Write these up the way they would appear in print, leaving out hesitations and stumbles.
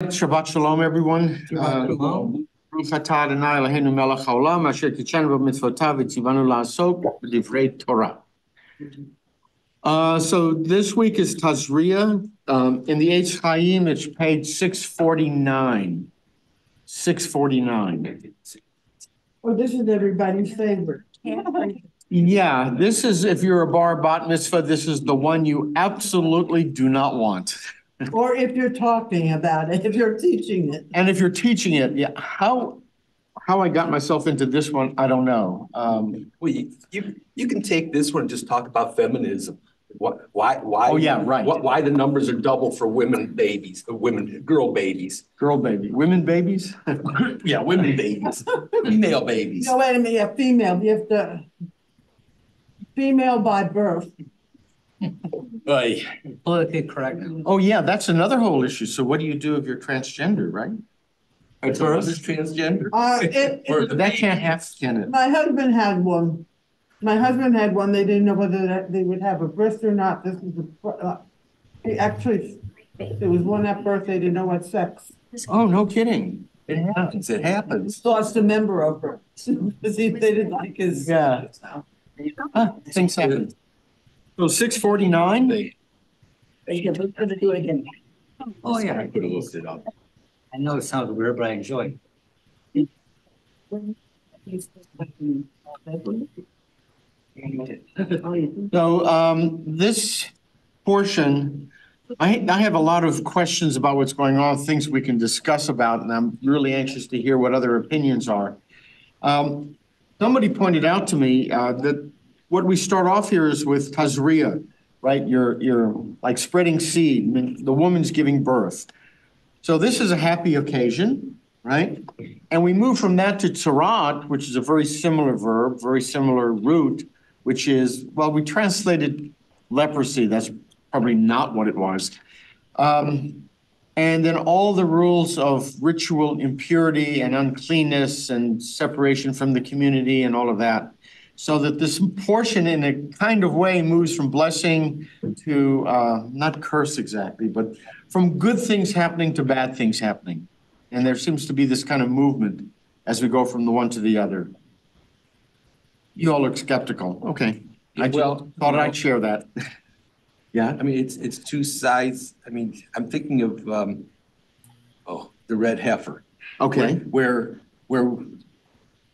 Shabbat Shalom, everyone. Baruch atah Adonai Eloheinu melech haolam asher kitshanu b'mitzvotav v'tzivanu la'asok b'divrei Torah. So this week is Tazria. In the Eitz Chaim, it's page 649. 649. Oh, this is everybody's favorite. Yeah, this is, if you're a bar bat mitzvah, this is the one you absolutely do not want. Or if you're talking about it, if you're teaching it. And if you're teaching it, yeah, how I got myself into this one, I don't know. Well, you can take this one and just talk about feminism. Why? Oh, yeah, right. Why the numbers are double for girl babies. Girl baby, women babies? Yeah, women babies, female babies. No, wait a minute, yeah, female, you have to, female by birth. Politically correct. Oh, yeah, that's another whole issue. So what do you do if you're transgender, right? At birth is transgender? That can't happen, can it? My husband had one. They didn't know whether they would have a breast or not. This is actually, there was one at birth, they didn't know what sex. Oh, no kidding. It happens. It happens. Lost a member of her. Because they didn't like his. Yeah. Things happen. So 649? We're gonna do it again. Oh, yeah, I could have looked it up. I know it sounds weird, but I enjoy it. So this portion, I have a lot of questions about what's going on, things we can discuss about, and I'm really anxious to hear what other opinions are. Somebody pointed out to me that what we start off here is with Tazria, right? You're like spreading seed, I mean, the woman's giving birth. So this is a happy occasion, right? And we move from that to Torah, which is a very similar verb, very similar root, which is, well, we translated leprosy. That's probably not what it was. And then all the rules of ritual impurity and uncleanness and separation from the community and all of that. So that this portion in a kind of way moves from blessing to, not curse exactly, but from good things happening to bad things happening. And there seems to be this kind of movement as we go from the one to the other. You all look skeptical. Okay. I thought I'd share that. Yeah. I mean, it's two sides. I mean, I'm thinking of, the red heifer. Okay. Where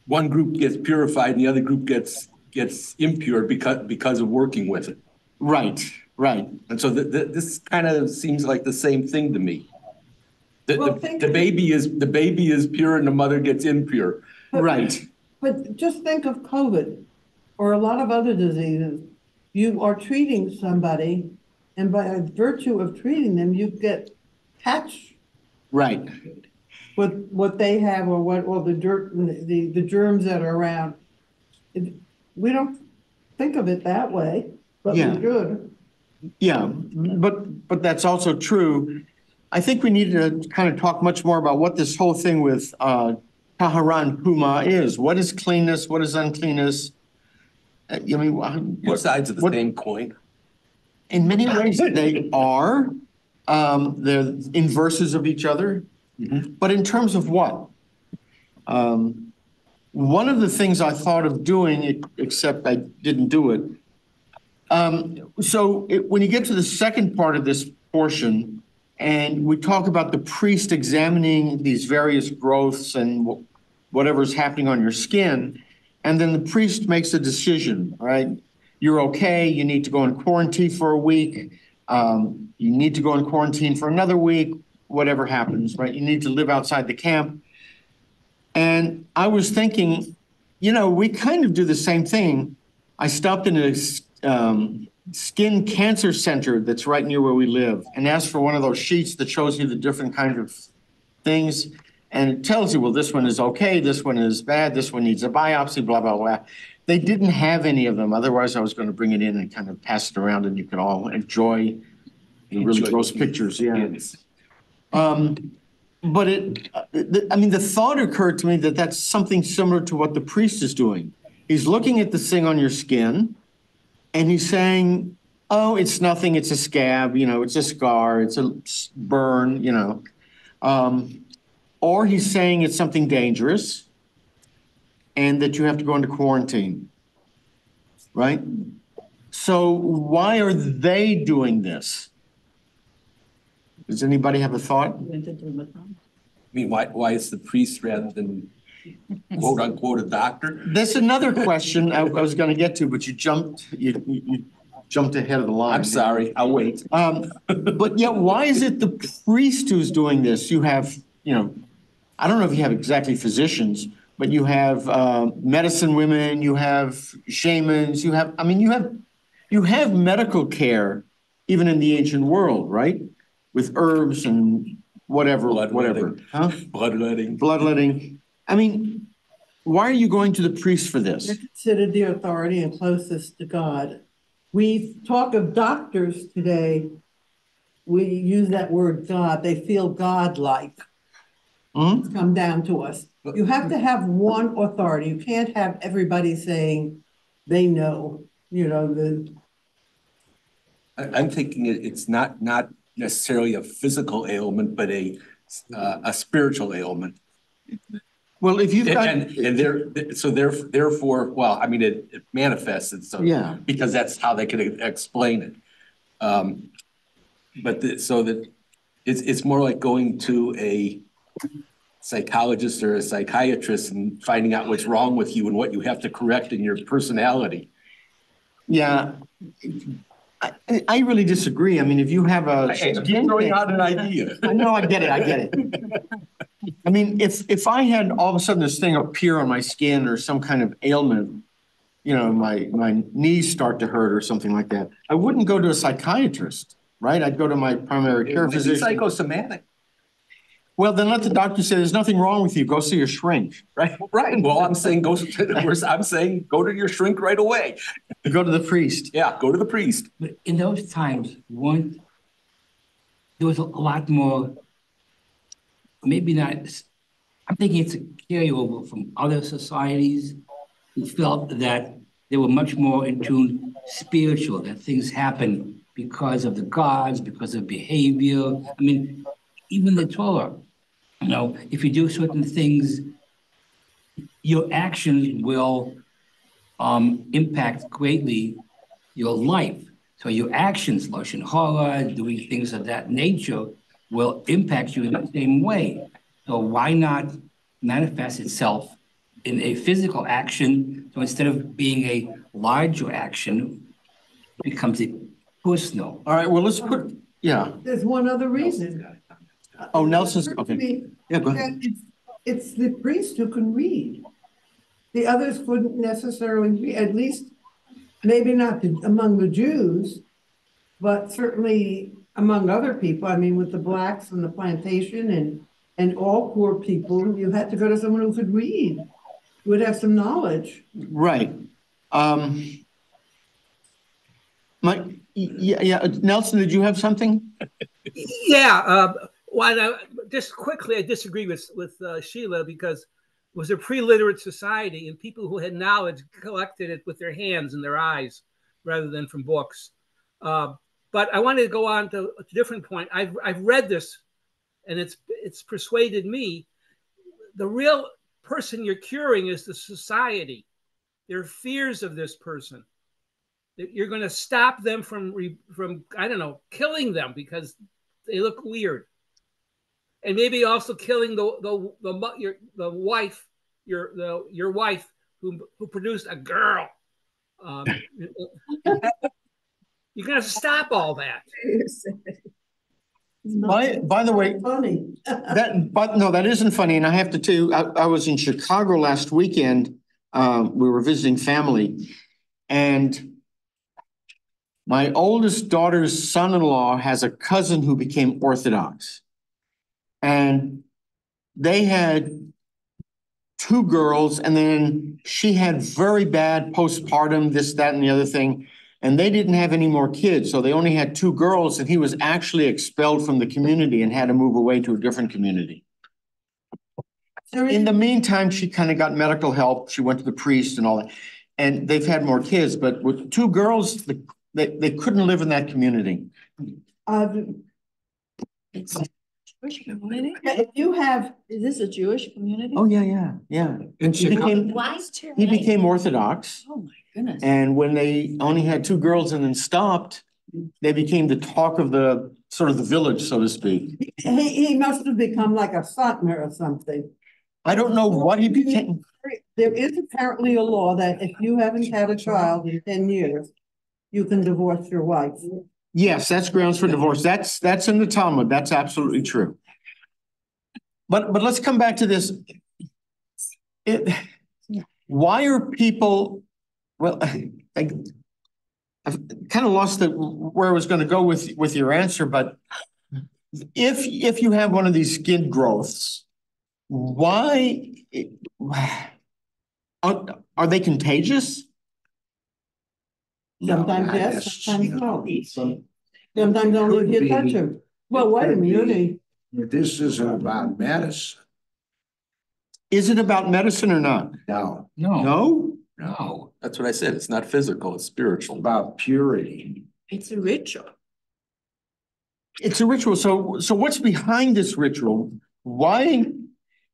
one group gets purified and the other group gets impure because of working with it. Right. And so this kind of seems like the same thing to me. The baby is pure and the mother gets impure. Right. But just think of COVID or a lot of other diseases. You are treating somebody, and by virtue of treating them, you get patched. Right. With what they have or what all the dirt, the germs that are around. We don't think of it that way, but Yeah. we should. Yeah, but that's also true. I think we need to kind of talk much more about what this whole thing with Taharan Puma is. What is cleanness? What is uncleanness? I mean, Both sides of the same coin. in many ways they are. They're inverses of each other. Mm-hmm. But in terms of what? One of the things I thought of doing, except I didn't do it. When you get to the second part of this portion, and we talk about the priest examining these various growths and whatever's happening on your skin, and then the priest makes a decision, right? You're okay, you need to go in quarantine for a week, you need to go in quarantine for another week, whatever happens, right? You need to live outside the camp. And I was thinking, we kind of do the same thing. I stopped in a skin cancer center that's right near where we live and asked for one of those sheets that shows you the different kinds of things. And it tells you, well, this one is okay, this one is bad, this one needs a biopsy, blah, blah, blah. They didn't have any of them. Otherwise, I was going to bring it in and kind of pass it around and you could all enjoy the really gross pictures. Yeah. But the thought occurred to me that that's something similar to what the priest is doing. He's looking at this thing on your skin and he's saying, oh, it's nothing, it's a scab, it's a scar, it's a burn, Or he's saying it's something dangerous and that you have to go into quarantine, right? So why are they doing this? Does anybody have a thought? I mean, why is the priest rather than quote unquote a doctor? That's another question I was going to get to, but you jumped ahead of the line. I'm sorry, I'll wait. But yeah, why is it the priest who's doing this? You have, I don't know if you have exactly physicians, but you have medicine women, you have shamans, you have medical care even in the ancient world, right? With herbs and whatever. Huh? Bloodletting. Bloodletting. I mean, why are you going to the priest for this? They're considered the authority and closest to God. We talk of doctors today. We use that word God. They feel God-like. It's come down to us. You have to have one authority. You can't have everybody saying they know, I'm thinking it's not necessarily a physical ailment, but a spiritual ailment. Well, if you've got therefore, well, I mean, it manifests it so because that's how they could explain it. So that it's more like going to a psychologist or a psychiatrist and finding out what's wrong with you and what you have to correct in your personality. Yeah. I really disagree. I mean, if you have a throwing out an idea. No, I get it. I mean, if I had all of a sudden this thing appear on my skin or some kind of ailment, my knees start to hurt or something like that, I wouldn't go to a psychiatrist, right? I'd go to my primary care physician. Psychosomatic. Well, then let the doctor say there's nothing wrong with you. Go see your shrink. Right. Well, I'm saying go to your shrink right away. Go to the priest. Yeah, go to the priest. But in those times, there was a lot more, maybe not, I'm thinking it's a carryover from other societies who felt that they were much more in tune spiritual, that things happen because of the gods, because of behavior. I mean, even the Torah, if you do certain things, your actions will impact greatly your life. So your actions, lashon hara, doing things of that nature, will impact you in the same way. So why not manifest itself in a physical action? So instead of being a larger action, it becomes a personal. All right, well, let's put, There's one other reason. Oh, Nelson's, okay. Yeah, go ahead. It's the priest who can read. The others couldn't necessarily read, at least maybe not among the Jews, but certainly among other people. I mean, with the blacks and the plantation and all poor people, you had to go to someone who could read, who would have some knowledge. Right. Nelson, did you have something? Yeah. Just quickly, I disagree with Sheila because it was a pre-literate society and people who had knowledge collected it with their hands and their eyes rather than from books. But I wanted to go on to a different point. I've read this and it's persuaded me. The real person you're curing is the society. There are fears of this person. You're going to stop them from I don't know, killing them because they look weird. And maybe also killing your wife who produced a girl. You're gonna stop all that. By the way, funny. that isn't funny. And I have to tell you, I was in Chicago last weekend. We were visiting family, and my oldest daughter's son-in-law has a cousin who became Orthodox. And they had 2 girls, and then she had very bad postpartum, this, that, and the other thing. And they didn't have any more kids, so they only had 2 girls, and he was actually expelled from the community and had to move away to a different community. In the meantime, she kind of got medical help. She went to the priest and all that. And they've had more kids, but with 2 girls, they couldn't live in that community. Jewish community? If you have, Is this a Jewish community? Oh, yeah. In He Chicago, became, Why? he became Orthodox, Oh, my goodness. and when they only had 2 girls and then stopped, they became the talk of the, sort of the village, so to speak. he must have become like a Satmar or something. I don't know what he became. There is apparently a law that if you haven't had a child in 10 years, you can divorce your wife. Yes, that's grounds for divorce. That's in the Talmud. That's absolutely true. But let's come back to this. Why are people, well, I've kind of lost where I was going to go with your answer, but if you have one of these skin growths, why are they contagious? Sometimes yes, sometimes no. Sometimes only if you touch them. Well, what immunity? This isn't about medicine. Is it about medicine or not? No, No? no, that's what I said. It's not physical, it's spiritual. about purity. It's a ritual. It's a ritual. So what's behind this ritual? Why?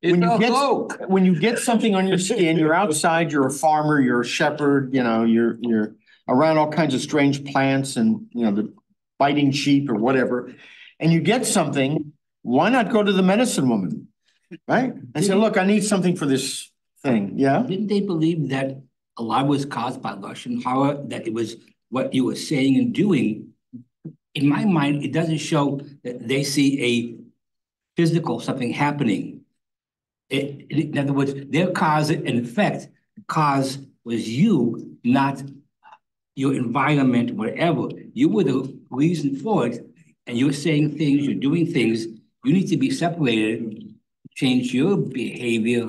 When you get something on your skin, you're outside, you're a farmer, you're a shepherd, you're around all kinds of strange plants and, the biting sheep or whatever, and you get something, why not go to the medicine woman, right? And say, look, I need something for this thing. Yeah? Didn't they believe that a lot was caused by Lashon Hara, that it was what you were saying and doing? In my mind, it doesn't show that they see a physical something happening. In other words, their cause and effect, the cause was you, not your environment, whatever. You were the reason for it, and you're saying things, you're doing things. You need to be separated, change your behavior.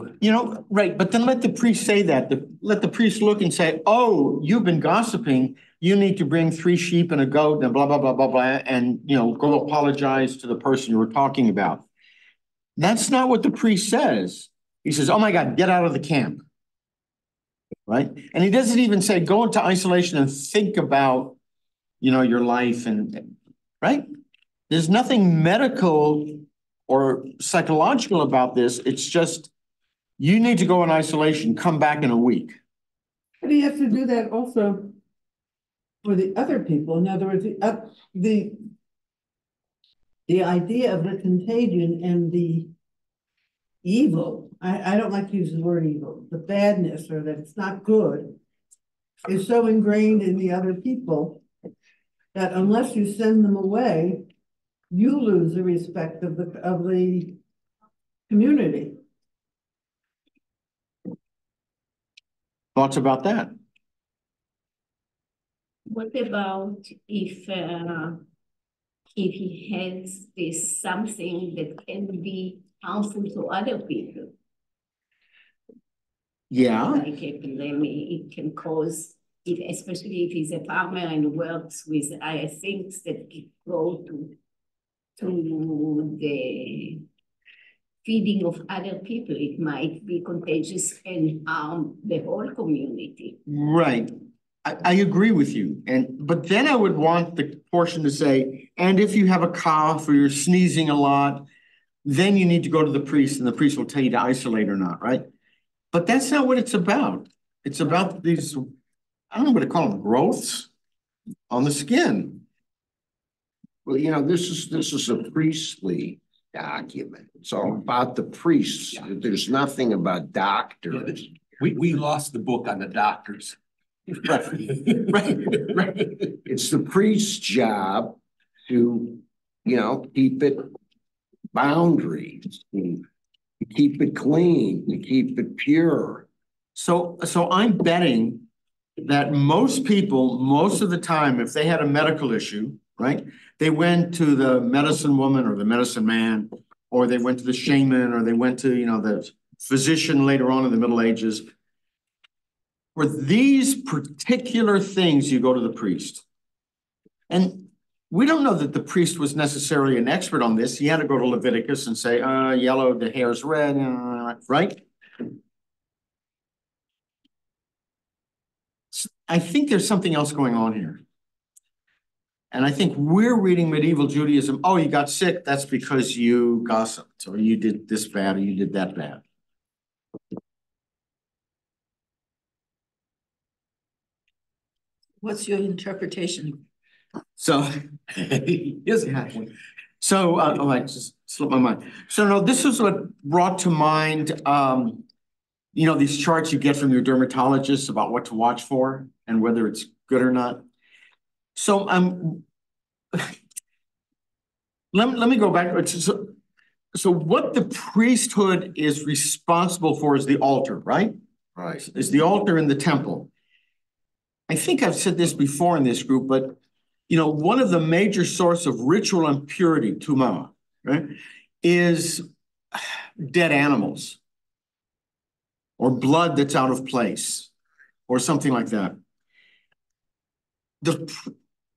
Right, but then let the priest say that. Let the priest look and say, oh, you've been gossiping. You need to bring 3 sheep and a goat and blah, blah, blah, blah, blah, and, go apologize to the person you were talking about. That's not what the priest says. He says, oh my God, get out of the camp. Right? And he doesn't even say, go into isolation and think about, your life and, right? There's nothing medical or psychological about this. It's just, you need to go in isolation, come back in a week. But he has to do that also for the other people. In other words, the idea of the contagion and the evil, I don't like to use the word evil, the badness or that it's not good, is so ingrained in the other people that unless you send them away, you lose the respect of the community. Thoughts about that? What about if he has this something that can be harmful to other people? Yeah. Like epidemic, it can cause, especially if he's a farmer and works with things that go to the feeding of other people. It might be contagious and harm the whole community. Right. I agree with you. But then I would want the portion to say, and if you have a cough or you're sneezing a lot, then you need to go to the priest and the priest will tell you to isolate or not, right? But that's not what it's about. It's about these, I don't know what to call them, growths on the skin. Well, this is a priestly document. It's all about the priests. There's nothing about doctors. We lost the book on the doctors. Right. It's the priest's job to, keep it boundaries, to keep it clean, to keep it pure. So I'm betting that most people, most of the time, if they had a medical issue, right, they went to the medicine woman or the medicine man, or they went to the shaman, or they went to, the physician later on in the Middle Ages. For these particular things, you go to the priest. And we don't know that the priest was necessarily an expert on this. He had to go to Leviticus and say, yellow, the hair's red, right? I think there's something else going on here. And I think we're reading medieval Judaism, oh, you got sick, that's because you gossiped, or you did this bad, or you did that bad. What's your interpretation? So, Here's a good one. so, oh, I just slipped my mind. So no, this is what brought to mind, you know, these charts you get from your dermatologist about what to watch for and whether it's good or not. So, let me go back. So what the priesthood is responsible for is the altar, right? Right. Is the altar in the temple. I think I've said this before in this group, but you know, one of the major source of ritual impurity, tuma, right, is dead animals or blood that's out of place or something like that.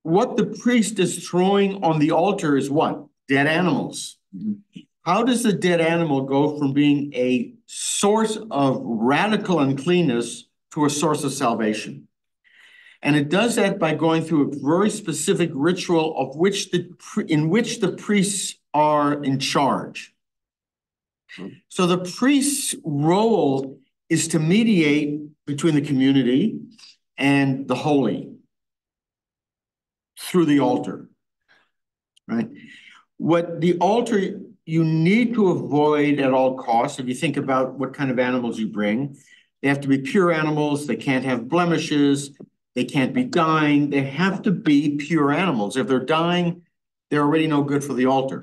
What the priest is throwing on the altar is what? Dead animals. How does the dead animal go from being a source of radical uncleanness to a source of salvation? And it does that by going through a very specific ritual of in which the priests are in charge. So the priest's role is to mediate between the community and the holy through the altar, right? What the altar you need to avoid at all costs, if you think about what kind of animals you bring, they have to be pure animals, they can't have blemishes, they can't be dying, they have to be pure animals. If they're dying, they're already no good for the altar.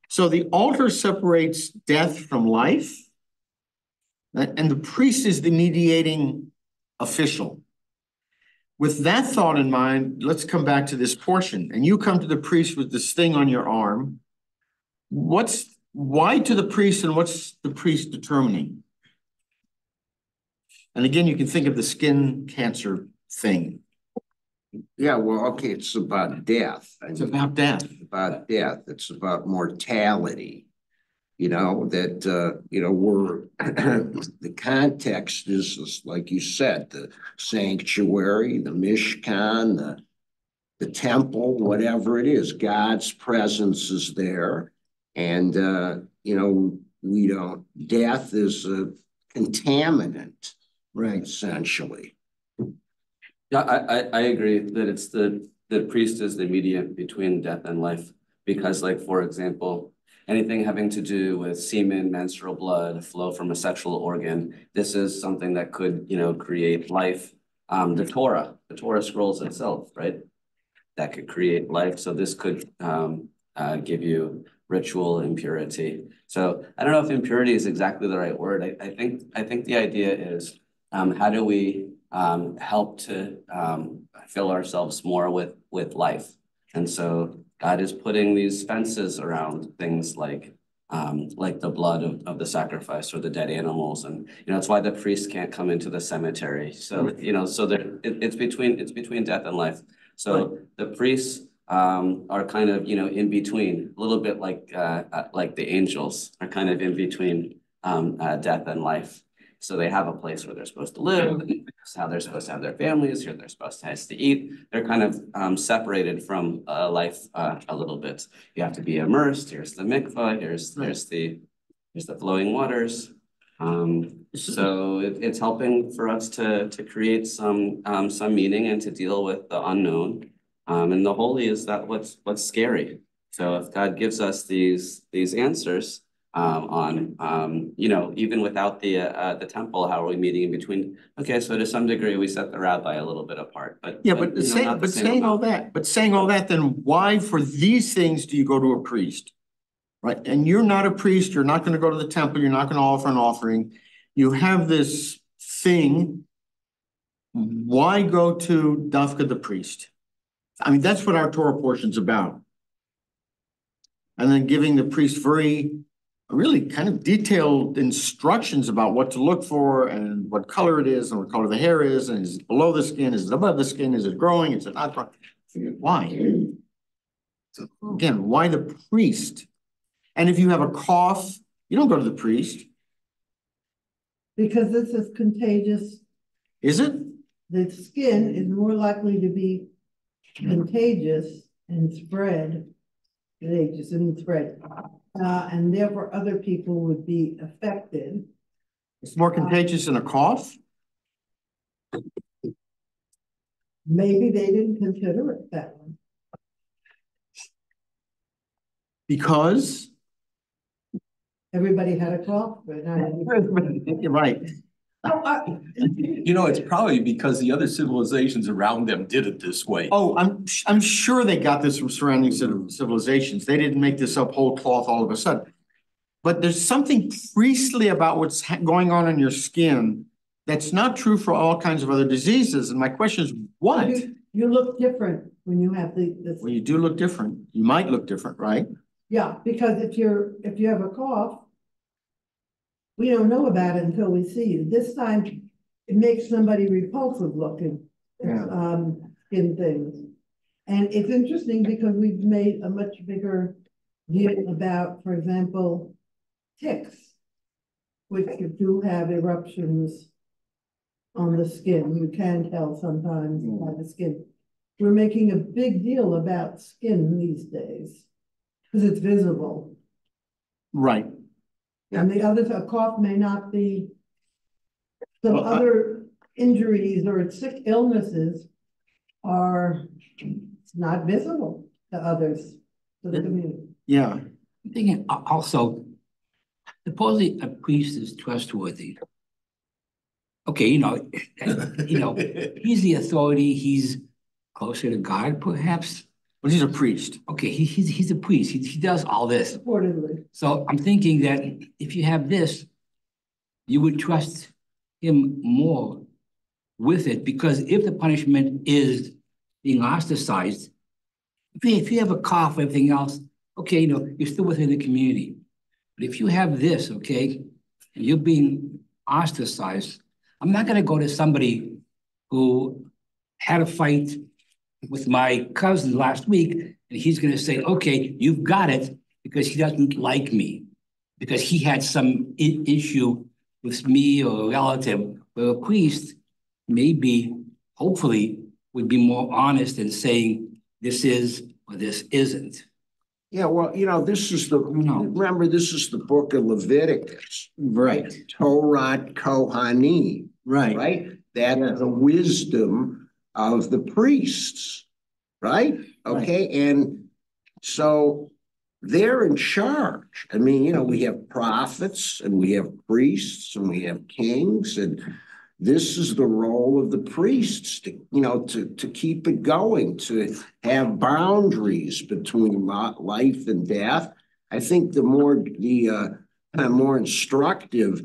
So the altar separates death from life, and the priest is the mediating official. With that thought in mind, let's come back to this portion. And you come to the priest with this thing on your arm. Why to the priest, and what's the priest determining? And again, you can think of the skin cancer thing. Yeah, well, okay, it's about death. It's about death. About death. It's about mortality. You know, that, we're, the context is, like you said, the sanctuary, the Mishkan, the temple, whatever it is, God's presence is there. And, death is a contaminant, right, essentially. Yeah, I agree that it's the priest is the mediator between death and life, because, like, for example, anything having to do with semen, menstrual blood, flow from a sexual organ, this is something that could, create life. The Torah scrolls itself, right? That could create life. So this could give you ritual impurity. So I don't know if impurity is exactly the right word. I think the idea is how do we help to fill ourselves more with life. And so God is putting these fences around things like the blood of the sacrifice or the dead animals, and it's why the priest can't come into the cemetery. So it's between death and life. So the priests are kind of in between, a little bit like the angels are kind of in between death and life. So they have a place where they're supposed to live, how they're supposed to have their families, here they're supposed to eat. They're kind of separated from life a little bit. You have to be immersed. Here's the mikvah. Here's the flowing waters. So it's helping for us to create some meaning and to deal with the unknown. And the holy is that what's scary. So if God gives us these answers, even without the temple, how are we meeting in between? Okay, so to some degree, we set the rabbi a little bit apart, but saying all that, then why for these things do you go to a priest, right? And you're not a priest. You're not going to go to the temple. You're not going to offer an offering. You have this thing. Why go to Dafka the priest? I mean, that's what our Torah portion's about. And then giving the priest really kind of detailed instructions about what to look for and what color it is and what color the hair is, and is it below the skin, is it above the skin, is it growing, is it not growing? Why? So again, why the priest? And if you have a cough, you don't go to the priest. Because this is contagious. Is it? The skin is more likely to be contagious and spread. They just didn't spread. And therefore other people would be affected. It's more contagious than a cough? Maybe they didn't consider it that way. Because? Everybody had a cough, but not everybody. You're right. You know, it's probably because the other civilizations around them did it this way. Oh, I'm sure they got this from surrounding civilizations. They didn't make this up whole cloth all of a sudden. But there's something priestly about what's going on in your skin that's not true for all kinds of other diseases. And my question is, what? You look different when you have this. Well, you do look different. You might look different, right? Yeah, because if you have a cough, we don't know about it until we see you. This time, it makes somebody repulsive looking. Yeah. In things. And it's interesting because we've made a much bigger deal about, for example, ticks, which do have eruptions on the skin. You can tell sometimes by the skin. We're making a big deal about skin these days because it's visible. Right. And the others, a cough may not be, some other injuries or sick illnesses are not visible to others, to the community. Yeah. I'm thinking also, supposedly a priest is trustworthy. Okay, he's the authority, he's closer to God, perhaps. But he's a priest. Okay, he's a priest, he does all this. Reportedly. So I'm thinking that if you have this, you would trust him more with it, because if the punishment is being ostracized, if you have a cough or everything else, okay, you're still within the community. But if you have this, okay, and you're being ostracized, I'm not gonna go to somebody who had a fight with my cousin last week, and he's gonna say, okay, you've got it because he doesn't like me, because he had some issue with me or a relative. Where a priest maybe, hopefully, would be more honest in saying this is or this isn't. Yeah, well, this is remember, this is the book of Leviticus. Right. Torah Kohanim. Right. Right? That's the wisdom of the priests. Right? Okay. Right. And so they're in charge. I mean, we have prophets and we have priests and we have kings, and this is the role of the priests to keep it going, to have boundaries between life and death. I think the more instructive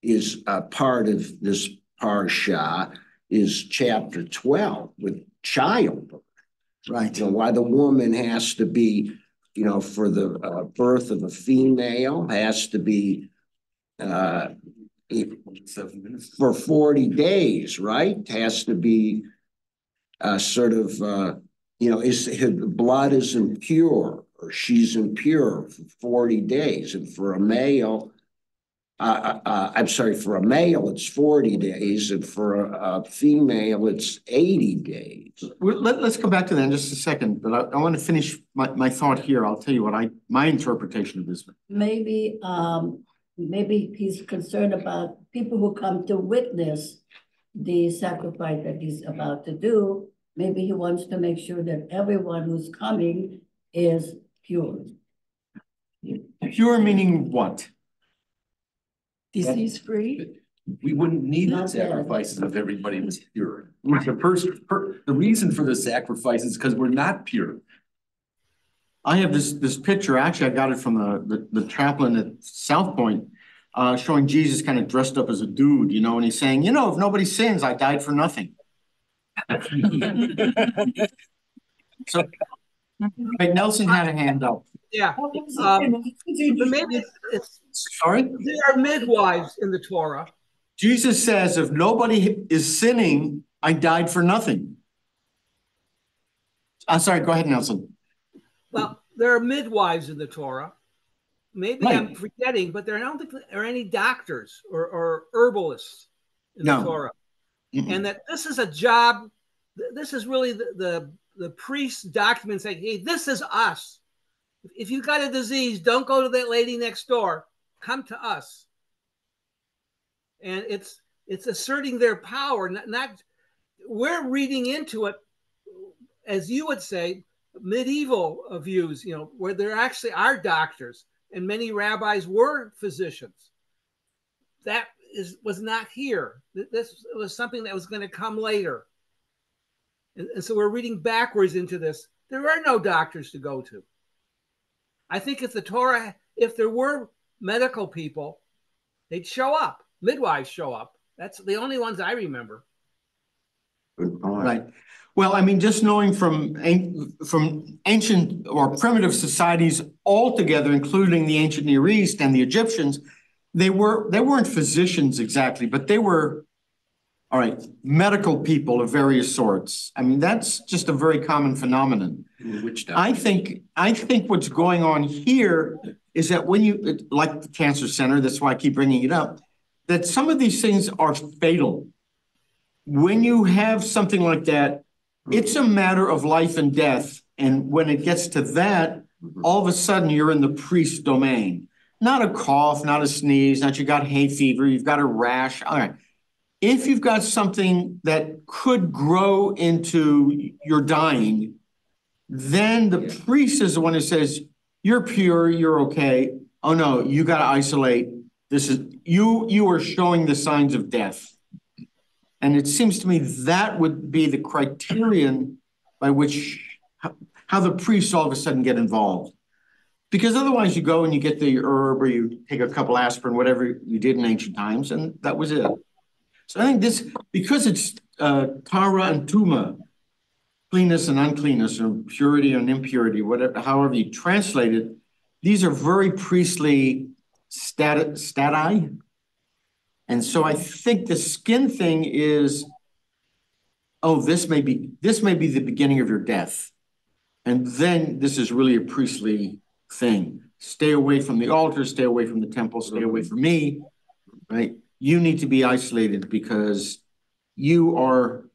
is a part of this parsha is chapter 12 with childbirth. Right. Why the woman has to be, for the birth of a female has to be for 40 days, right? Has to be the blood is impure or she's impure for 40 days. And for a male, for a male, it's 40 days. And for a female, it's 80 days. Let's go back to that in just a second, but I want to finish my thought here. I'll tell you what my interpretation of this. Maybe he's concerned about people who come to witness the sacrifice that he's about to do. Maybe he wants to make sure that everyone who's coming is pure. Pure meaning what? Disease-free? We wouldn't need the sacrifices if everybody was pure. The reason for the sacrifice is because we're not pure. I have this picture. Actually, I got it from the chaplain at South Point, showing Jesus kind of dressed up as a dude, and he's saying, if nobody sins, I died for nothing. So, Nelson had a hand up. Yeah. But maybe it's sorry. There are midwives in the Torah. Jesus says, if nobody is sinning, I died for nothing. I'm sorry. Go ahead, Nelson. Well, there are midwives in the Torah. Maybe I'm forgetting, but I don't think there are any doctors or herbalists in the Torah. And that this is a job, this is really the the priest's documents saying, hey, this is us. If you've got a disease, don't go to that lady next door. Come to us. And it's asserting their power, not we're reading into it, as you would say, medieval views, where there actually are doctors, and many rabbis were physicians. That was not here. This was something that was going to come later. And so we're reading backwards into this. There are no doctors to go to. I think if the Torah, if there were medical people, they'd show up. Midwives show up. That's the only ones I remember. Right. Well, I mean, just knowing from ancient or primitive societies altogether, including the ancient Near East and the Egyptians, they weren't physicians exactly, but they were, all right, medical people of various sorts. I mean, that's just a very common phenomenon. I think what's going on here is that when you, like the cancer center, that's why I keep bringing it up, that some of these things are fatal. When you have something like that, it's a matter of life and death. And when it gets to that, all of a sudden you're in the priest's domain. Not a cough, not a sneeze, not you got hay fever, you've got a rash. All right. If you've got something that could grow into your dying, then the priest is the one who says, you're pure, you're okay. Oh no, you got to isolate. This is, you are showing the signs of death. And it seems to me that would be the criterion by which, how the priests all of a sudden get involved. Because otherwise you go and you get the herb or you take a couple aspirin, whatever you did in ancient times, and that was it. So I think this, because it's Tara and Tuma, cleanness and uncleanness, or purity and impurity, whatever, however you translate it, these are very priestly stati. And so I think the skin thing is, oh, this may be the beginning of your death. And then this is really a priestly thing. Stay away from the altar, stay away from the temple, stay away from me, right? You need to be isolated because you are,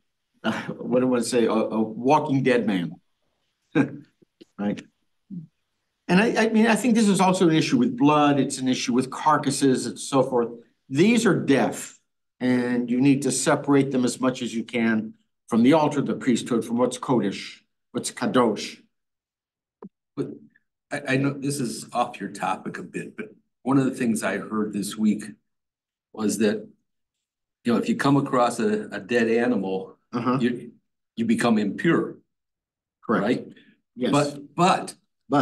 what do I want to say, a walking dead man, right? And I mean, I think this is also an issue with blood. It's an issue with carcasses and so forth. These are death, and you need to separate them as much as you can from the altar, the priesthood, from what's Kodesh, what's Kadosh. But I know this is off your topic a bit, but one of the things I heard this week was that, if you come across a dead animal, you become impure. Correct. Right? Yes. But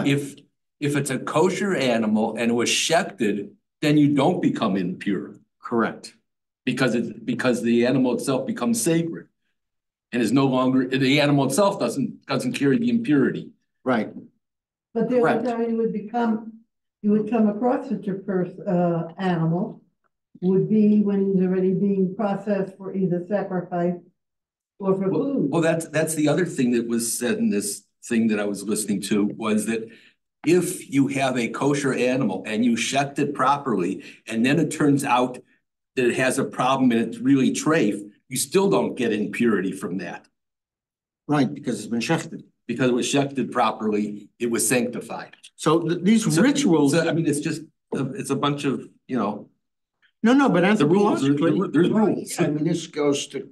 if it's a kosher animal and it was shechted, then you don't become impure. Correct. Because the animal itself becomes sacred and is no longer, the animal itself doesn't carry the impurity. Right. But the only time you would come across such a animal would be when he's already being processed for either sacrifice or for food. Well, that's the other thing that was said in this thing that I was listening to, was that if you have a kosher animal and you shecht it properly, and then it turns out that it has a problem and it's really treif, you still don't get impurity from that. Right, because it's been shechted. Because it was shechted properly, it was sanctified. So these rituals. So, I mean, it's a bunch of, No, but the rules. There's rules. I mean, this goes to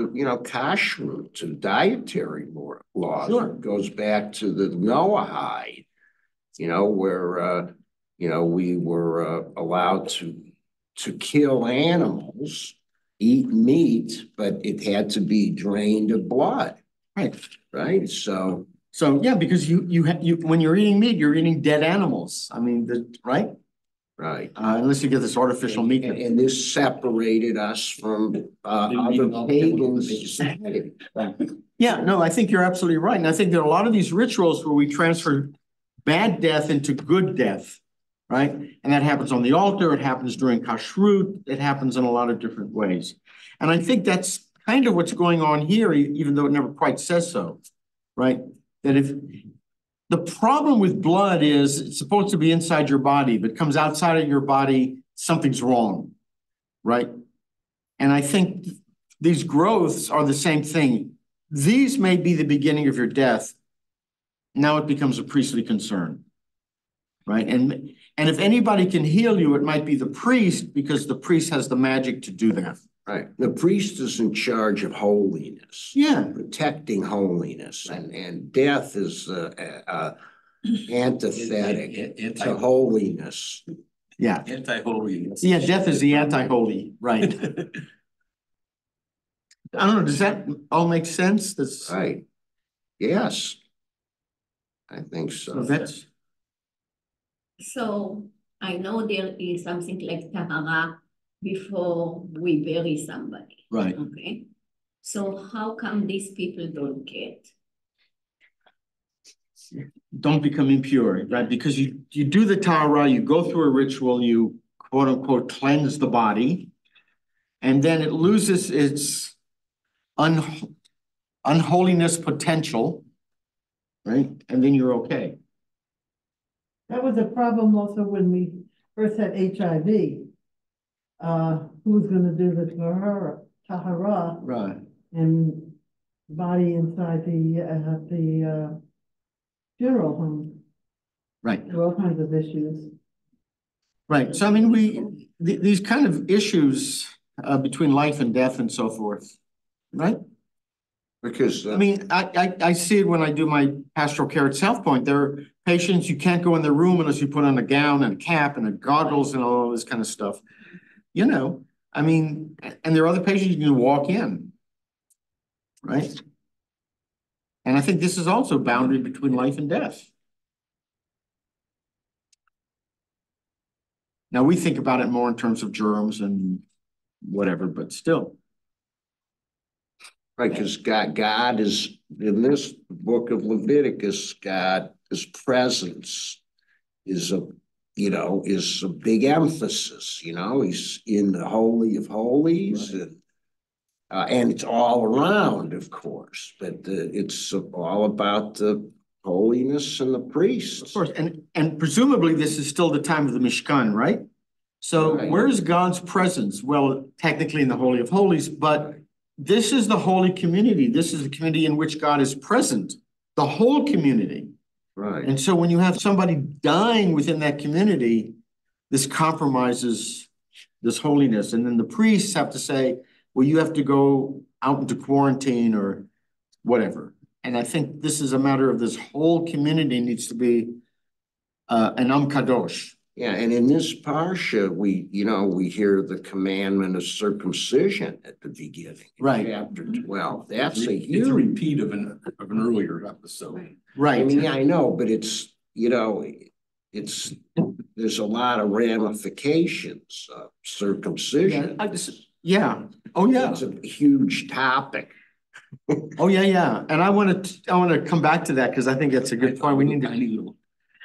kashrut, to dietary laws. Sure. It goes back to the Noahide, where we were allowed to kill animals, eat meat, but it had to be drained of blood. Right. So yeah, because you when you're eating meat, you're eating dead animals. I mean, right. Unless you get this artificial meat. And this separated us from other pagans. Yeah, no, I think you're absolutely right. And I think there are a lot of these rituals where we transfer bad death into good death, right? And that happens on the altar. It happens during kashrut. It happens in a lot of different ways. And I think that's kind of what's going on here, even though it never quite says so, right? That if the problem with blood is it's supposed to be inside your body, but it comes outside of your body, something's wrong, right? And I think these growths are the same thing. these may be the beginning of your death. Now it becomes a priestly concern, right? And if anybody can heal you, it might be the priest, because the priest has the magic to do that. Right. The priest is in charge of holiness. Yeah. Protecting holiness, and death is antithetic to holiness. Yeah. Anti-holiness. Yeah, death is the anti-holy, right? I don't know, does that all make sense? That's Right. Yes. I think so. that's So I know there is something like tahara before we bury somebody, right. okay? So how come these people don't get? Don't become impure, right? Because you do the Torah, you go through a ritual, you quote unquote cleanse the body, and then it loses its unholiness potential, right? And then you're okay. That was a problem also when we first had HIV. Who was gonna do the tahara Right. and body inside the funeral home? Right. There were all kinds of issues. Right. So I mean, these kind of issues between life and death and so forth, right? Because I mean, I see it when I do my pastoral care at South Point. There are patients, you can't go in their room unless you put on a gown and a cap and a goggles and all this kind of stuff. You know, I mean, and there are other patients you can walk in, right? And I think this is also a boundary between life and death. Now we think about it more in terms of germs and whatever, but still. right, because God is in this book of Leviticus, God's presence is a big emphasis. He's in the Holy of Holies, Right. And it's all around, of course, but it's all about the holiness and the priests. Of course, and presumably this is still the time of the Mishkan, right? So Right. where's God's presence? Well, technically in the Holy of Holies, but this is the holy community. This is the community in which God is present, the whole community. Right. And so when you have somebody dying within that community, this compromises this holiness. And then the priests have to say, well, you have to go out into quarantine or whatever. And I think this is a matter of this whole community needs to be an kadosh. Yeah, and in this parsha, we hear the commandment of circumcision at the beginning. Right. Chapter 12. That's It's a a huge. repeat of an earlier episode. Right. I mean, yeah, I know, but there's a lot of ramifications of circumcision. Yeah. Oh, yeah. It's a huge topic. Oh, yeah. And I want to come back to that because I think that's a good point. We need to.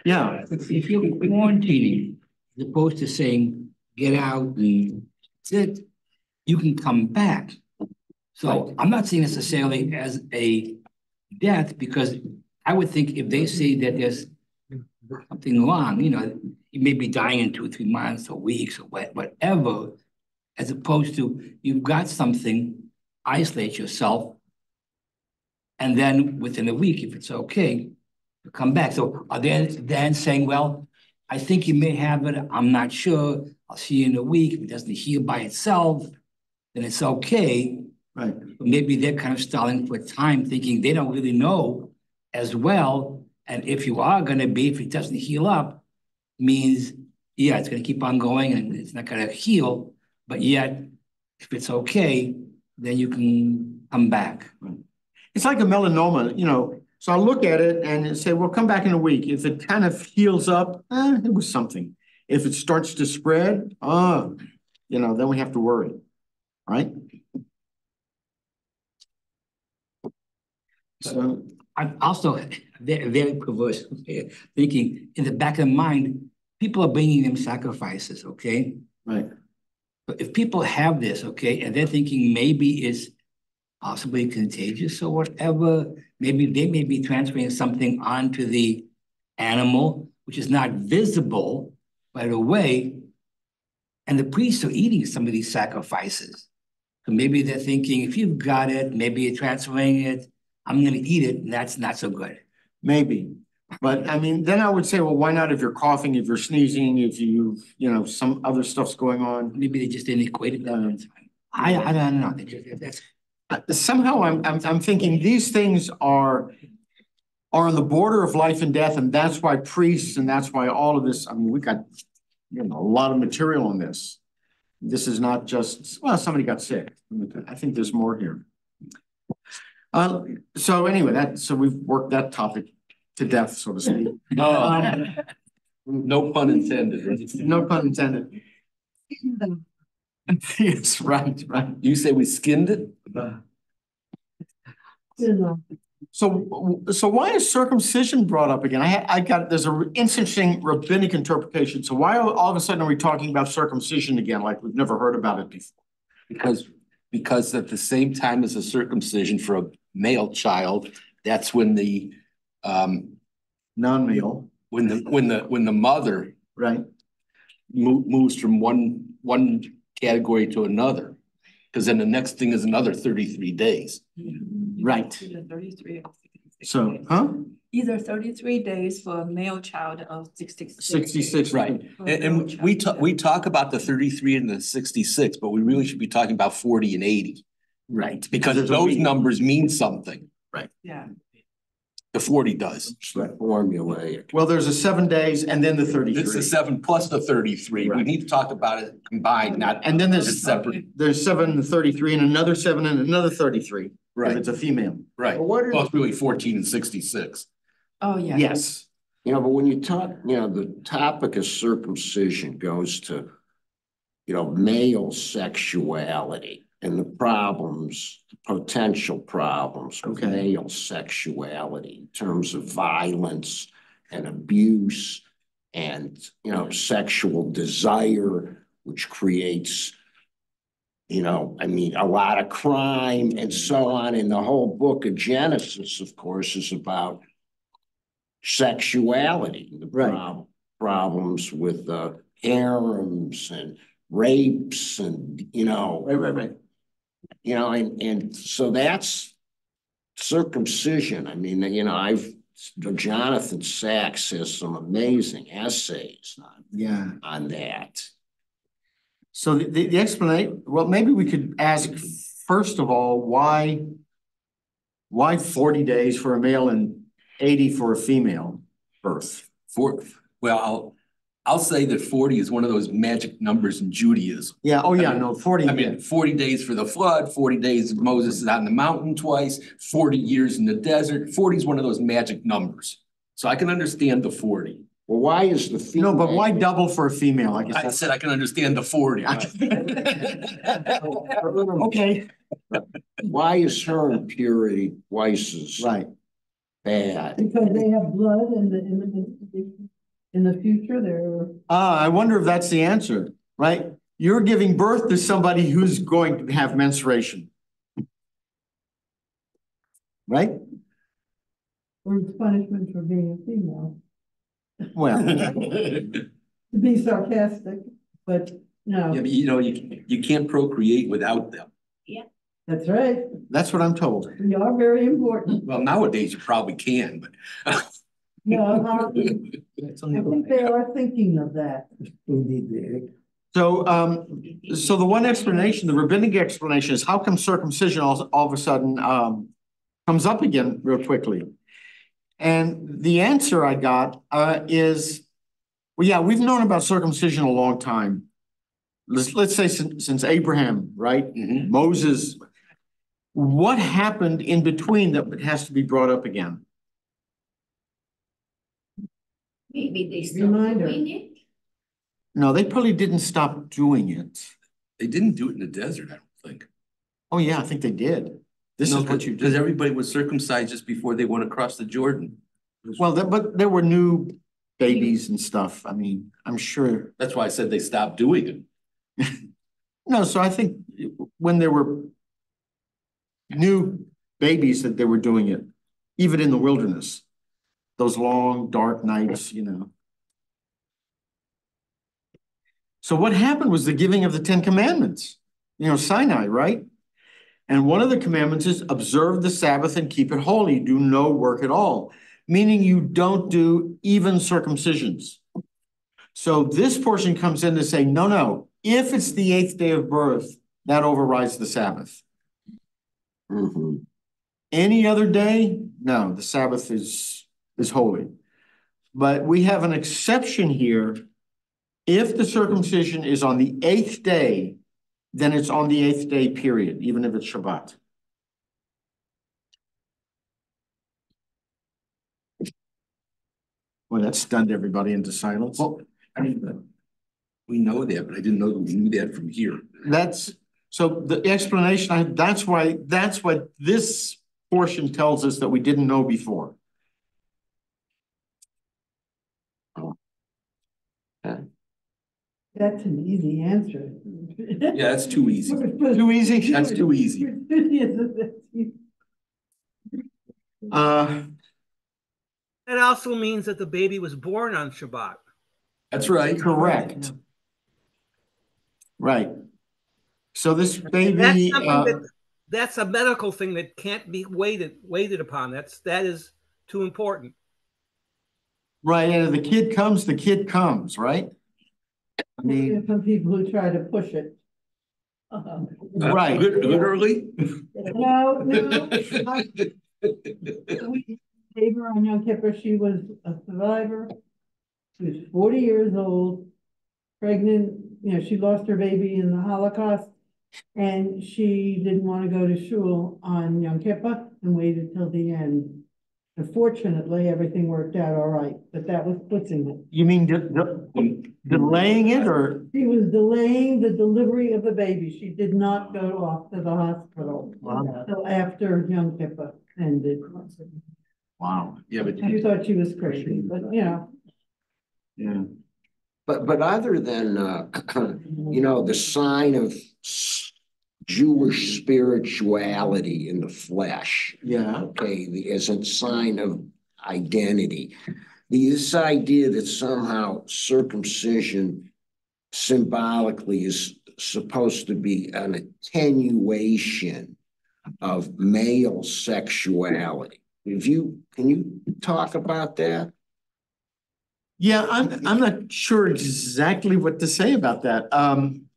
Yeah. If you're quarantining, as opposed to saying, get out and sit, you can come back. So I'm not saying necessarily as a death, because I would think if they say that there's something wrong, you may be dying in 2 or 3 months or weeks or whatever, as opposed to you've got something, isolate yourself, and then within a week, if it's okay, you come back. So are they then saying, well, I think you may have it, I'm not sure, I'll see you in a week. If it doesn't heal by itself, then it's okay. Right. But maybe they're kind of stalling for time, thinking they don't really know as well. And if you are going to be, if it doesn't heal up, means, yeah, it's going to keep on going and it's not going to heal. But yet, if it's okay, then you can come back. It's like a melanoma, so I'll look at it and say, well, come back in a week. If it kind of heals up, it was something. If it starts to spread, then we have to worry, right? So I'm also very perverse thinking in the back of the mind, people are bringing them sacrifices, okay? right. But if people have this, okay, and they're thinking maybe it's possibly contagious or whatever, maybe they may be transferring something onto the animal, which is not visible right away, and the priests are eating some of these sacrifices. So maybe they're thinking, if you've got it, maybe you're transferring it, I'm gonna eat it, and that's not so good. Maybe. But I mean, then I would say, well, why not if you're coughing, if you're sneezing, if some other stuff's going on? Maybe they just didn't equate it that. I don't know. That's Somehow I'm thinking these things are on the border of life and death, and that's why priests and that's why all of this, I mean, we got a lot of material on this. This is not just, well, somebody got sick. I think there's more here. So anyway, so we've worked that topic to death, so to speak. No pun intended. Right? No pun intended. Yes, right. You say we skinned it? So why is circumcision brought up again? There's an interesting rabbinic interpretation. So why all of a sudden are we talking about circumcision again, like we've never heard about it before? Because at the same time as a circumcision for a male child, that's when the non-male, when the mother right moves from one category to another, because then the next thing is another 33 days. Right. Either 33 or 66 So, days. huh? Either 33 days for a male child or 66. 66, right. For a girl And we talk about the 33 and the 66, but we really should be talking about 40 and 80. Right. Because there's those numbers mean something. Yeah. The 40 does. It's that formulaic. Well, there's a 7 days and then the 33. It's the 7 plus the 33. We Right. need to talk about it combined, not. And then there's as separate. There's 7 and 33 and another 7 and another 33. Right. If it's a female. Right. Well, what is- Well, it's really 14 and 66. Oh, yeah. Yes. But when you talk, the topic of circumcision goes to, male sexuality and the problems, potential problems with Okay. male sexuality in terms of violence and abuse and, sexual desire, which creates, a lot of crime and so on. And the whole book of Genesis, of course, is about sexuality, the Right. problems with harems and rapes and, Right. and so that's circumcision. I mean, Jonathan Sachs has some amazing essays Yeah. on that. So the explanation, well, maybe we could ask, first of all, why 40 days for a male and 80 for a female birth? Well, I'll say that 40 is one of those magic numbers in Judaism. Yeah, oh yeah, I mean- no, 40. I mean, 40 days for the flood, 40 days Moses is on the mountain twice, 40 years in the desert. 40 is one of those magic numbers. So I can understand the 40. Well, why is the female? No, but why double for a female? I guess I said I can understand the 40. Okay, Why is her impurity twice as right. bad? Because they have blood in the future, they're. I wonder if that's the answer, right? You're giving birth to somebody who's going to have menstruation. Right? Or it's punishment for being a female, Well, to be sarcastic, but no, Yeah, but you can't procreate without them. that's right. that's what I'm told. We are very important. Well, nowadays you probably can, but. No, I think they are thinking of that. So, so the one explanation, the rabbinic explanation is how come circumcision all of a sudden comes up again real quickly? And the answer I got is, well, yeah, we've known about circumcision a long time. Let's say since Abraham, right? Mhm. Moses. What happened in between that has to be brought up again? Maybe they stopped Reminder. doing it. No, they probably didn't stop doing it. They didn't do it in the desert, I don't think. Oh, yeah, I think they did. This is what you Because did. everybody was circumcised just before they went across the Jordan. Well, but there were new babies and stuff. I mean, I'm sure. That's why I said they stopped doing it. No, so I think when there were new babies that they were doing it, even in the wilderness, those long, dark nights, So what happened was the giving of the 10 Commandments, Sinai, right? And one of the commandments is observe the Sabbath and keep it holy. Do no work at all, meaning you don't do even circumcisions. So this portion comes in to say, no, no, if it's the 8th day of birth, that overrides the Sabbath. Mhm. Any other day, no, the Sabbath is holy. But we have an exception here. If the circumcision is on the 8th day, then it's on the 8th day, period, even if it's Shabbat. Well, that stunned everybody into silence. Well, I mean, we know that, but I didn't know that we knew that from here. So the explanation, that's what this portion tells us that we didn't know before. That's an easy answer. Yeah, that's too easy. Too easy? That's too easy. That also means that the baby was born on Shabbat. That's right. Correct. Right. So this That's baby, that's a medical thing that can't be weighted upon. That is too important. right, and if the kid comes, right? I mean, There's some people who try to push it. right. Literally? No. We gave her on Yom Kippur. She was a survivor. She was 40 years old, pregnant. You know, she lost her baby in the Holocaust, and she didn't want to go to shul on Yom Kippur and waited till the end. And fortunately, everything worked out all right, but that was pushing it. You mean delaying it, or? She was delaying the delivery of the baby. She did not go off to the hospital until after Yom Kippur ended. Wow. Yeah, but She thought she was crazy, but you know. Yeah. But other than, the sign of Jewish spirituality in the flesh, Yeah. okay, as a sign of identity, this idea that somehow circumcision symbolically is supposed to be an attenuation of male sexuality. Can you talk about that? Yeah, I'm not sure exactly what to say about that. And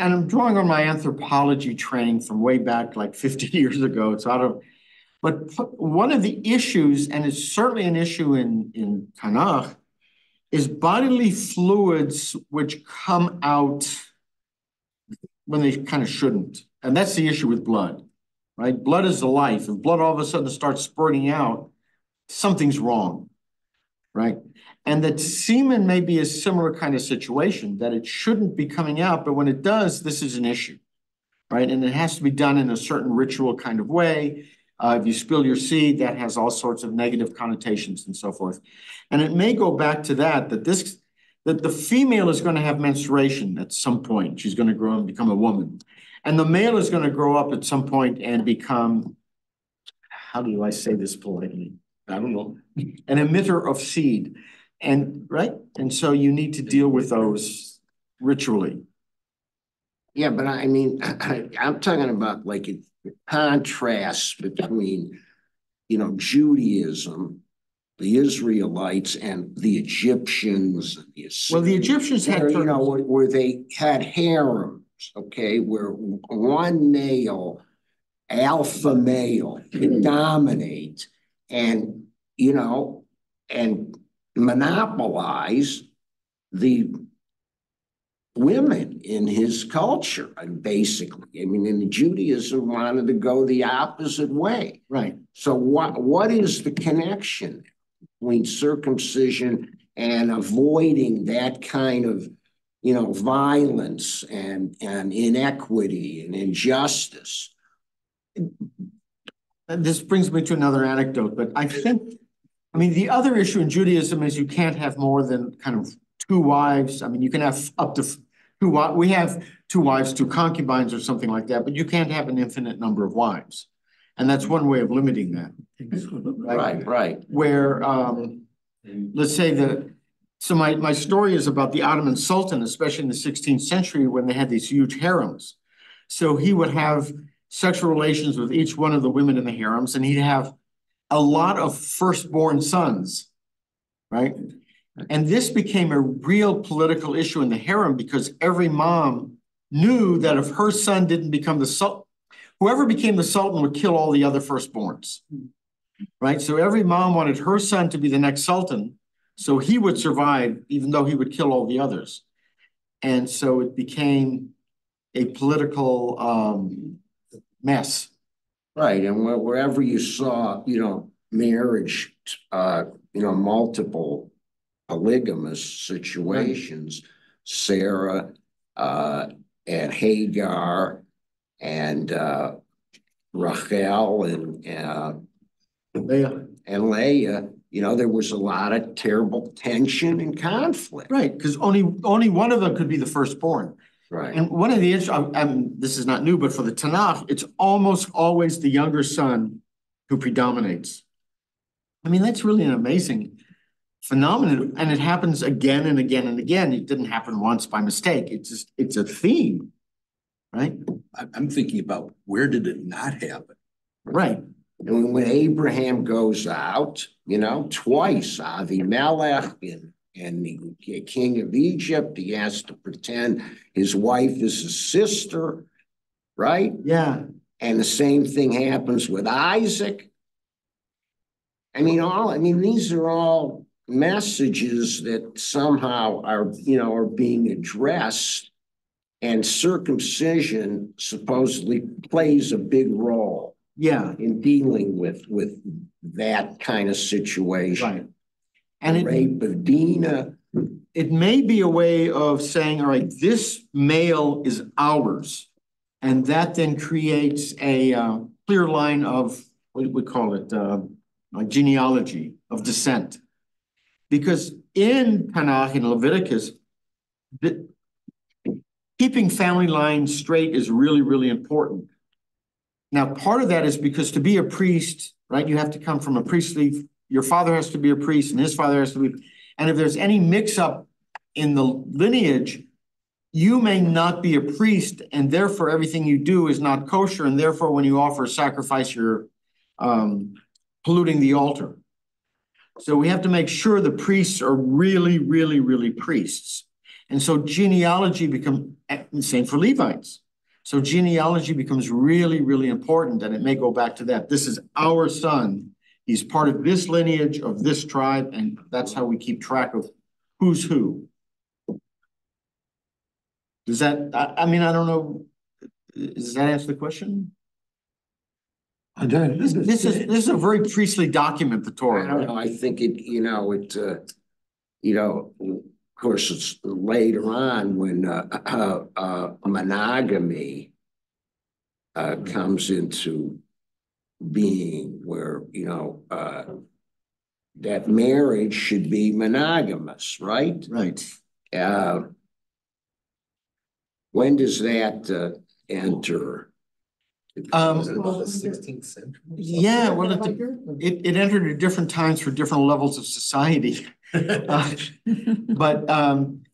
I'm drawing on my anthropology training from way back like 50 years ago. But one of the issues, and it's certainly an issue in Tanakh, is bodily fluids which come out when they kind of shouldn't. And that's the issue with blood, right? Blood is the life. If blood all of a sudden starts spurting out, something's wrong. Right. And that semen may be a similar kind of situation, that it shouldn't be coming out, but when it does, this is an issue. Right. And it has to be done in a certain ritual kind of way. If you spill your seed, that has all sorts of negative connotations and so forth. And it may go back to that the female is going to have menstruation at some point. She's going to grow and become a woman. And the male is going to grow up at some point and become, how do I say this politely? I don't know, an emitter of seed. And right. And so you need to deal with those ritually. Yeah, but I mean, I'm talking about like a contrast between, Judaism, the Israelites, and the Egyptians. And the Well, the Egyptians had, where they had harems, okay, where one male, alpha male, could dominate and monopolize the women in his culture, and basically. I mean, in Judaism wanted to go the opposite way. right. So what is the connection between circumcision and avoiding that kind of, violence and inequity and injustice? And this brings me to another anecdote, but the other issue in Judaism is you can't have more than kind of two wives. I mean, you can have up to two wives. We have two wives, two concubines or something like that, but you can't have an infinite number of wives. And that's one way of limiting that. Right. Where, let's say so my story is about the Ottoman Sultan, especially in the 16th century when they had these huge harems. So he would have sexual relations with each one of the women in the harems, and he'd have a lot of firstborn sons, right? And this became a real political issue in the harem because every mom knew that if her son didn't become the sultan, whoever became the sultan would kill all the other firstborns, right? So every mom wanted her son to be the next sultan, so he would survive, even though he would kill all the others. And so it became a political mess. Right, and wherever you saw, marriage, multiple polygamous situations, Sarah, and Hagar, and Rachel, and Leah, there was a lot of terrible tension and conflict. Right, because only one of them could be the firstborn. Right. And one of the this is not new, but for the Tanakh, it's almost always the younger son who predominates. I mean, that's really an amazing phenomenon, and it happens again and again and again. It didn't happen once by mistake. It's a theme, right? I'm thinking about where did it not happen? Right. And when Abraham goes out, twice, Avimelech and the king of Egypt, he has to pretend his wife is his sister, right? Yeah. And the same thing happens with Isaac. These are all messages that somehow are being addressed, and circumcision supposedly plays a big role. Yeah. In dealing with that kind of situation. Right. And the rape of Dinah. It may be a way of saying, all right, this male is ours. And that then creates a clear line of, what we call it, genealogy of descent. Because in Tanakh and Leviticus, keeping family lines straight is really, really important. Now, part of that is because to be a priest, right, you have to come from a priestly, your father has to be a priest and his father has to be, and if there's any mix up in the lineage, you may not be a priest, and therefore everything you do is not kosher, and therefore when you offer a sacrifice, you're polluting the altar. So we have to make sure the priests are really, really, really priests. And so genealogy becomes, same for Levites. So genealogy becomes really, really important, and it may go back to that. This is our son. He's part of this lineage of this tribe, and that's how we keep track of who's who. Does that, I don't know, does that answer the question? I don't. This is a very priestly document, the Torah. I don't know. I think of course, it's later on when monogamy comes into being, where that marriage should be monogamous, right? Right. When does that enter? Was it about the 16th century? Yeah, well, it entered at different times for different levels of society. But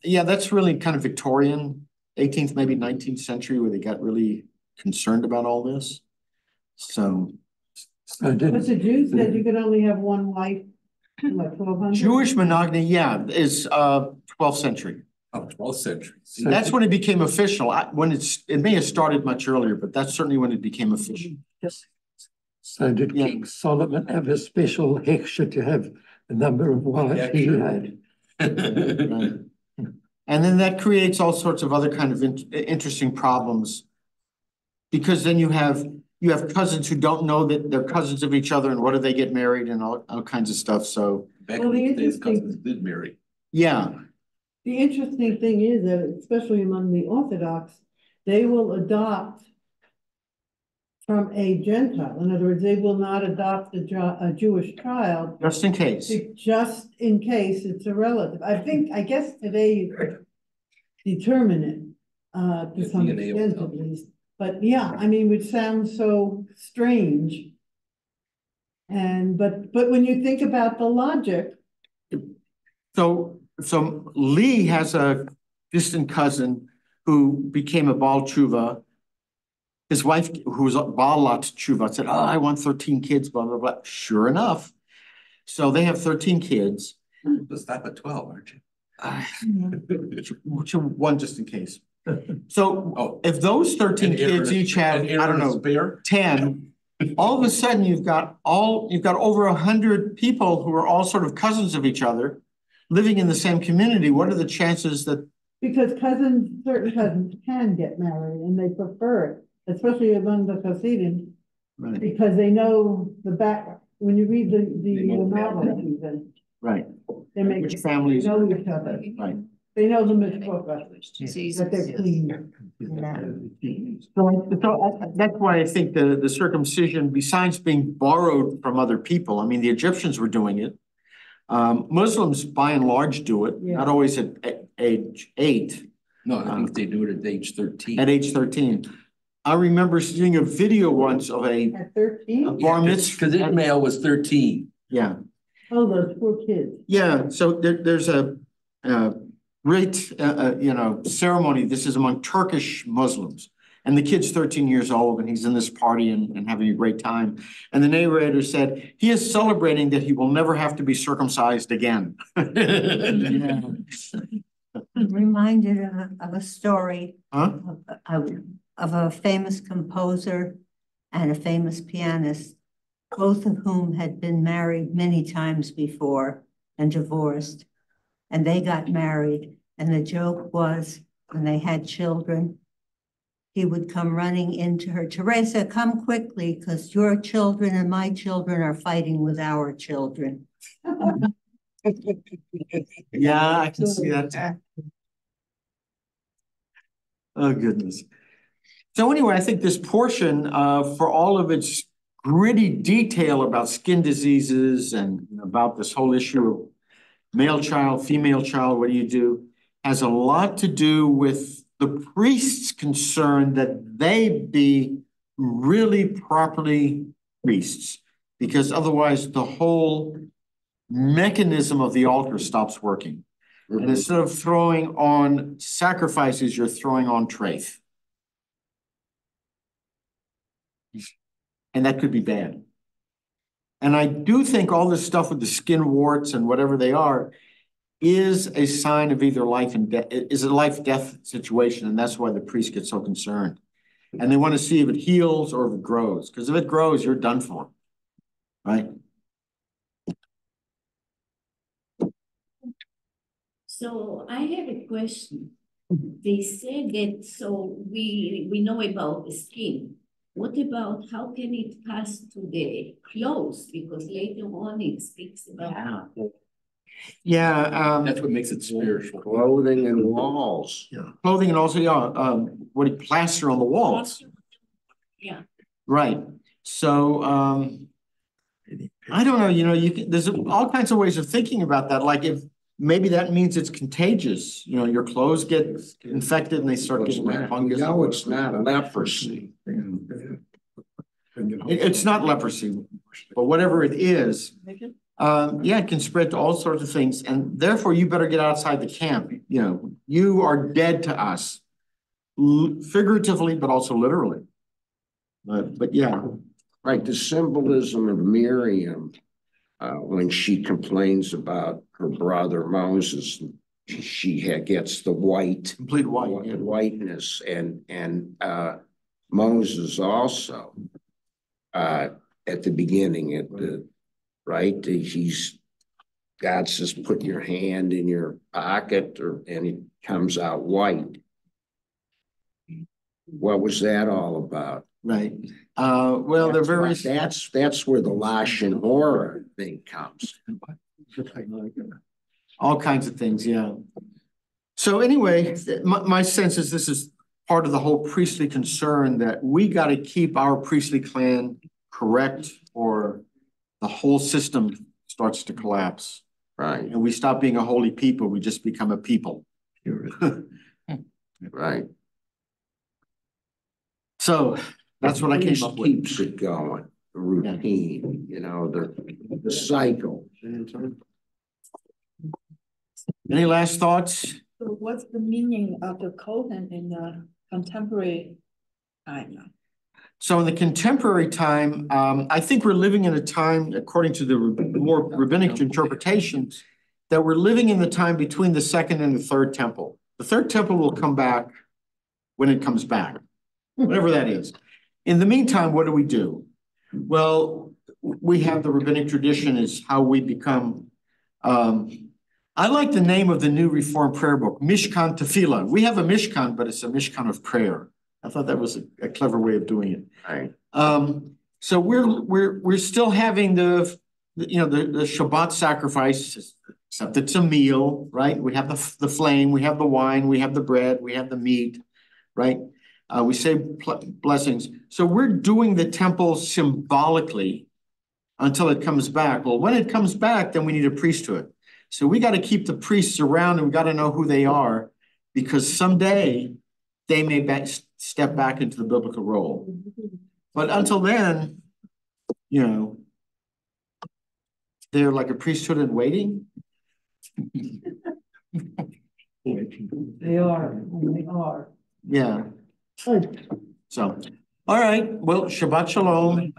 yeah, that's really kind of Victorian, 18th, maybe 19th century, where they got really concerned about all this. So. But the Jews said you could only have one wife, like 1200? Jewish monogamy, yeah, is 12th century. Oh, 12th century. So that's when it became official. It may have started much earlier, but that's certainly when it became official. Yes. So did King Solomon have a special hechsher to have the number of wives he had? Right. And then that creates all sorts of other kind of interesting problems, because then you have cousins who don't know that they're cousins of each other, and what do they get married and all kinds of stuff. So back in the days, cousins did marry. Yeah. The interesting thing is that, especially among the Orthodox, they will adopt from a Gentile. In other words, they will not adopt a Jewish child. Just in case. Just in case it's a relative. I guess today you could determine it to some extent at least. But yeah, which sounds so strange. But when you think about the logic. So Lee has a distant cousin who became a Baal Tshuva, his wife, who was Baalat Tshuva, said, oh, I want 13 kids, blah, blah, blah. Sure enough. So they have 13 kids. You'll stop at 12, aren't you? One just in case. So if those 13 kids each have, I don't know, 10, all of a sudden you've got over 100 people who are all sort of cousins of each other living in the same community. What are the chances that? Because certain cousins can get married and they prefer it, especially among the Hasidim, Right. because they know the back, when you read the novel even. Right. They make Which families? They know each other. Right. They know the mitzvot, that they're clean. So that's why I think the circumcision, besides being borrowed from other people, I mean, the Egyptians were doing it. Muslims, by and large, do it, not always at age 8. No, I think they do it at age 13. At age 13. I remember seeing a video once of a At 13? bar mitzvah. Because Ishmael was 13. Yeah. Oh, those poor kids. Yeah, so there's a great, ceremony. This is among Turkish Muslims. And the kid's 13 years old and he's in this party and having a great time. And the narrator said, he is celebrating that he will never have to be circumcised again. I'm reminded of a story of a famous composer and a famous pianist, both of whom had been married many times before and divorced. And they got married. And the joke was, when they had children, he would come running into her, Teresa, come quickly, because your children and my children are fighting with our children. Yeah, I can see that. Oh, goodness. So anyway, I think this portion, for all of its gritty detail about skin diseases and about this whole issue of male child, female child, what do you do, has a lot to do with the priest's concern that they be really properly priests, because otherwise the whole mechanism of the altar stops working. Mm-hmm. And instead of throwing on sacrifices, you're throwing on treif. And that could be bad. And I do think all this stuff with the skin warts and whatever they are is a sign of either life and death, is a life-death situation, and that's why the priest gets so concerned. And they want to see if it heals or if it grows, because if it grows, you're done for, right? So I have a question. They say that, so we know about the skin. What about how can it pass to the clothes? Because later on it speaks about. Yeah, that's what makes it spiritual. Clothing and walls. Yeah, clothing and also what do you plaster on the walls? Yeah. Right. So I don't know. There's all kinds of ways of thinking about that. Like if maybe that means it's contagious. Your clothes get infected and they start getting fungus. No, it's not leprosy. It's not leprosy, but whatever it is. It can spread to all sorts of things, and therefore you better get outside the camp. You are dead to us, figuratively, but also literally. But yeah. Right, the symbolism of Miriam, when she complains about her brother Moses, she gets the complete whiteness, and Moses also at the beginning right? God says, put your hand in your pocket, and it comes out white. What was that all about? Right. Well, they're very. That's where the Lashon Hora thing comes. All kinds of things, yeah. So anyway, my sense is this is part of the whole priestly concern that we got to keep our priestly clan correct, or the whole system starts to collapse. Right. And we stop being a holy people, we just become a people. Right. So that's what I came up with. Keeps it going, the routine, the cycle. Any last thoughts? So what's the meaning of the Kohen in the contemporary time? So in the contemporary time, I think we're living in a time, according to the more rabbinic interpretations, that we're living in the time between the second and the third temple. The third temple will come back when it comes back, whatever that is. In the meantime, what do? Well, we have the rabbinic tradition is how we become, I like the name of the new Reformed prayer book, Mishkan Tefillah. We have a Mishkan, but it's a Mishkan of prayer. I thought that was a clever way of doing it. Right. So we're still having the Shabbat sacrifice, except it's a meal, right? We have the flame, we have the wine, we have the bread, we have the meat, right? We say blessings. So we're doing the temple symbolically until it comes back. Well, when it comes back, then we need a priesthood. So we got to keep the priests around, and we got to know who they are, because someday they may step back into the biblical role. But until then, they're like a priesthood in waiting. They are. Yeah. So, all right. Well, Shabbat Shalom.